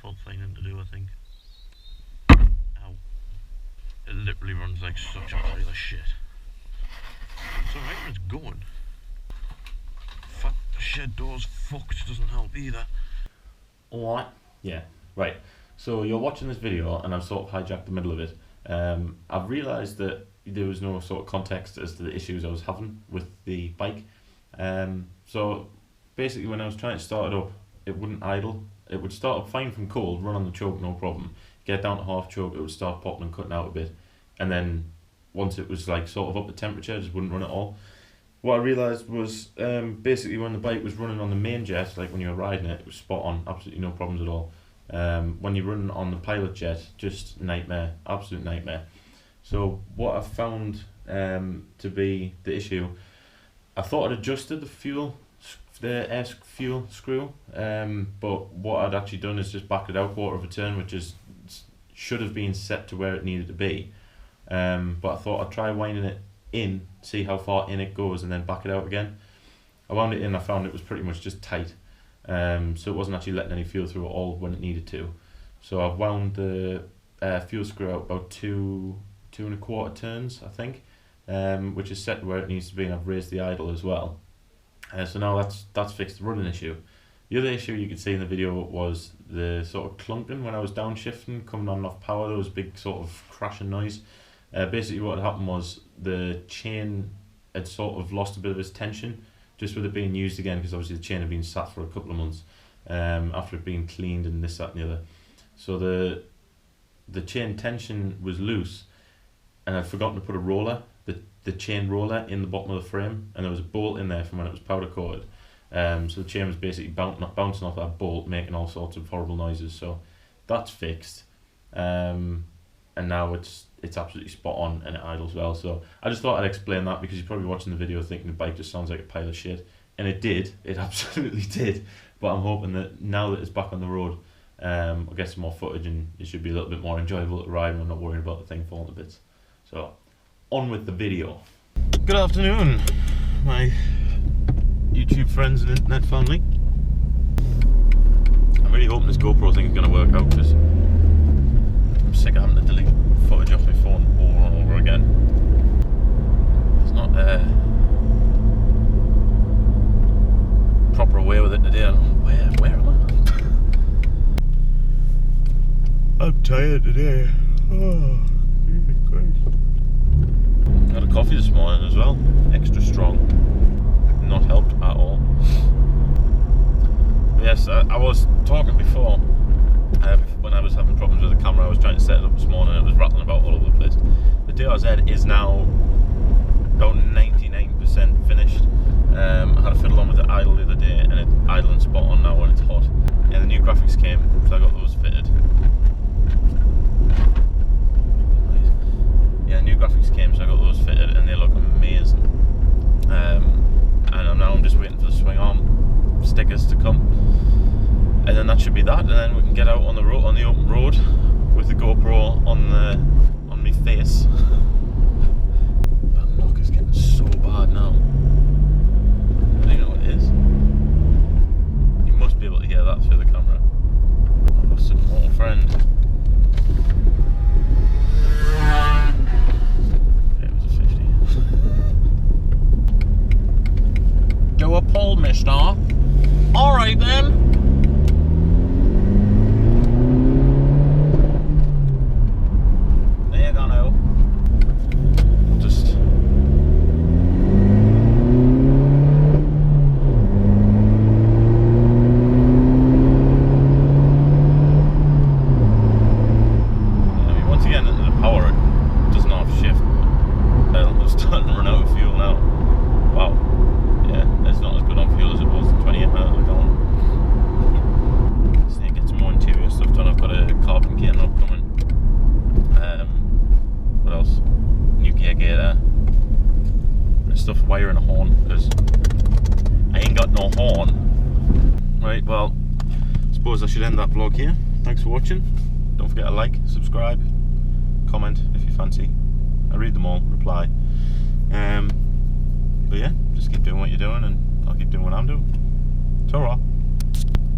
fault finding to do, I think. Ow. It literally runs like such a pile of shit. It's alright when it's going. Fuck, the shed door's fucked, doesn't help either. What? Yeah, right. So you're watching this video and I've sort of hijacked the middle of it. I've realised that there was no sort of context as to the issues I was having with the bike. So basically when I was trying to start it up, it wouldn't idle. It would start up fine from cold, run on the choke, no problem. Get down to half choke, it would start popping and cutting out a bit. And then once it was like sort of up to temperature, it just wouldn't run at all. What I realised was basically when the bike was running on the main jet, like when you were riding it, it was spot on, absolutely no problems at all. When you're running on the pilot jet, just nightmare, absolute nightmare. So what I found to be the issue, I thought I'd adjusted the air fuel screw, but what I'd actually done is just backed it out quarter of a turn, which should have been set to where it needed to be. But I thought I'd try winding it in, see how far in it goes, and then back it out again. I wound it in, I found it was pretty much just tight, so it wasn't actually letting any fuel through at all when it needed to. So I've wound the fuel screw out about 2.25 turns, I think, which is set where it needs to be, and I've raised the idle as well. So now that's fixed the running issue. The other issue you could see in the video was the sort of clunking when I was downshifting, coming on and off power. There was a big sort of crashing noise. Basically what had happened was the chain had sort of lost a bit of its tension just with it being used again, because obviously the chain had been sat for a couple of months after it being cleaned and this, that and the other. So the chain tension was loose, and I'd forgotten to put a roller, the chain roller, in the bottom of the frame, and there was a bolt in there from when it was powder coated. So the chain was basically bouncing off that bolt, making all sorts of horrible noises. So that's fixed, and now it's absolutely spot on and it idles well. So I just thought I'd explain that, because you're probably watching the video thinking the bike just sounds like a pile of shit, and it did, it absolutely did. But I'm hoping that now that it's back on the road, I'll get some more footage and it should be a little bit more enjoyable to ride, and I'm not worried about the thing falling to bits. So on with the video. Good afternoon, my YouTube friends and internet family. I'm really hoping this GoPro thing is going to work out, because I'm sick of having to delete footage off my phone over and over again. There's not a proper way with it today. Where am I? I'm tired today. Oh, Jesus Christ. Had a coffee this morning as well, extra strong. Not helped at all. But yes, I was talking before, when I was having problems with the camera. I was trying to set it up this morning and it was rattling about all over the place. The DRZ is now about 99% finished. I had a fiddle on with the idle the other day, and it's idling spot on now when it's hot. Yeah, the new graphics came, so I got those fitted. Yeah, new graphics came, so I got those fitted, and they look amazing. And now I'm just waiting for the swing arm stickers to come, and then that should be that. And then we can get out on the road, on the open road, with the GoPro on my face. That knock is getting so bad now. I don't know what it is. You must be able to hear that through the camera. I lost a mortal friend. Do a pull, mister. Alright then. There you go now. Just I mean, once again, the power doesn't have shift. It's starting to run out of fuel now. Wow. Yeah, it's not as good on fuel as it was 28 miles ago. Just need to get some more interior stuff done. I've got a carbon gear knob coming. What else? New gear there. There's stuff wiring a horn, because I ain't got no horn. Right, well, I suppose I should end that vlog here. Thanks for watching. Don't forget to like, subscribe, comment if you fancy. I read them all, reply. But yeah, just keep doing what you're doing, and I'll keep doing what I'm doing. Ta-ra.